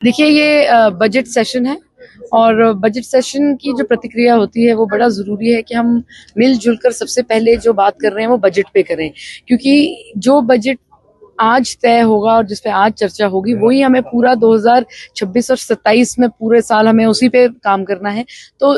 देखिए ये budget session है और बजट सेशन की जो प्रतिक्रिया होती है वो बड़ा ज़रूरी है कि हम मिलजुल कर सबसे पहले जो बात कर रहे हैं वो बजट पे करें, क्योंकि जो बजट आज तय होगा और जिस पे आज चर्चा होगी वही हमें पूरा 2026 और 27 में पूरे साल हमें उसी पे काम करना है। तो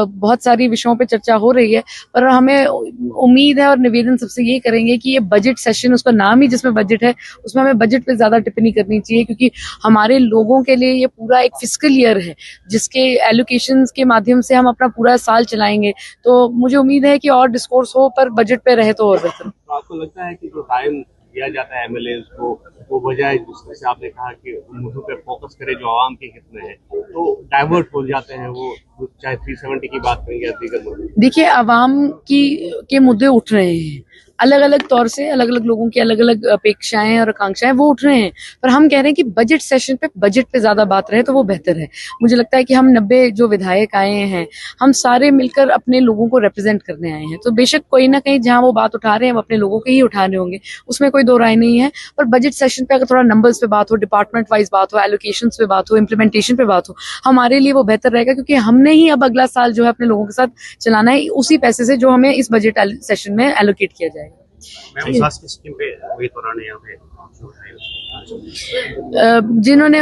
बहुत सारी विषयों पे चर्चा हो रही है, पर हमें उम्मीद है और निवेदन सबसे ये करेंगे कि ये बजट सेशन, उसका नाम ही जिसमें बजट है, उसमें हमें बजट पे ज्यादा टिप्पणी करनी चाहिए, क्योंकि हमारे लोगों के लिए ये पूरा एक फिस्कल ईयर है जिसके एलोकेशंस के माध्यम से हम अपना पूरा साल चलाएंगे। तो मुझे उम्मीद है कि और डिस्कोर्स हो, पर बजट पे रहे तो और बेहतर। तो आपको लगता है कि जो टाइम दिया जाता है एमएलए को, वो बजाय जिससे आपने कहा कि मुद्दों पे फोकस करे जो आवाम के हित में है, तो डाइवर्ट हो जाते हैं वो, चाहे 370 की बात करें या दीगर मुद्दे? देखिए, आवाम के मुद्दे उठ रहे हैं अलग अलग तौर से, अलग अलग लोगों की अलग अलग अपेक्षाएं और आकांक्षाएं वो उठ रहे हैं, पर हम कह रहे हैं कि बजट सेशन पे बजट पे ज्यादा बात रहे तो वो बेहतर है। मुझे लगता है कि हम 90 जो विधायक आए हैं, हम सारे मिलकर अपने लोगों को रिप्रेजेंट करने आए हैं, तो बेशक कोई ना कहीं जहां वो बात उठा रहे हैं वो अपने लोगों के ही उठा रहे होंगे, उसमें कोई दो राय नहीं है। पर बजट सेशन पे अगर थोड़ा नंबर्स पे बात हो, डिपार्टमेंट वाइज बात हो, एलोकेशंस पे बात हो, इम्प्लीमेंटेशन पे बात हो, हमारे लिए वो बेहतर रहेगा, क्योंकि हमने ही अब अगला साल जो है अपने लोगों के साथ चलाना है उसी पैसे से जो हमें इस बजट सेशन में एलोकेट किया जाएगा। स्कीम पे यहाँ पे जिन्होंने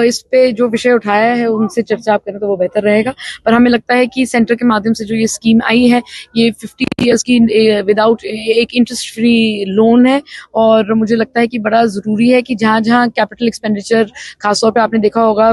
इस पे जो विषय उठाया है उनसे चर्चा आप करें तो वो बेहतर रहेगा, पर हमें लगता है कि सेंटर के माध्यम से जो ये स्कीम आई है, ये 50 इयर्स की विदाउट एक इंटरेस्ट फ्री लोन है, और मुझे लगता है कि बड़ा जरूरी है कि जहां जहां कैपिटल एक्सपेंडिचर, खासतौर पे आपने देखा होगा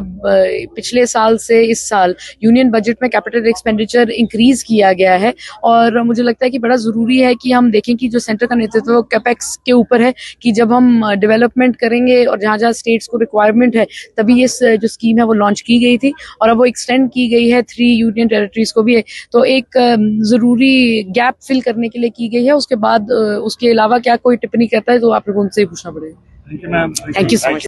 पिछले साल से इस साल यूनियन बजट में कैपिटल एक्सपेंडिचर इंक्रीज किया गया है, और मुझे लगता है कि बड़ा जरूरी है कि हम देखें कि जो सेंटर का नेतृत्व कैपेक्स के ऊपर है, कि जब हम डेवलपमेंट करेंगे और जहां जहां स्टेट्स को रिक्वायरमेंट है, तभी ये जो स्कीम है वो लॉन्च की गई थी और अब वो एक्सटेंड की गई है 3 यूनियन टेरिटरीज को भी है। तो एक जरूरी गैप फिल करने के लिए की गई है। उसके बाद उसके अलावा क्या कोई टिप्पणी करता है तो आप लोगों उनसे ही पूछना पड़ेगा। Thank you so much.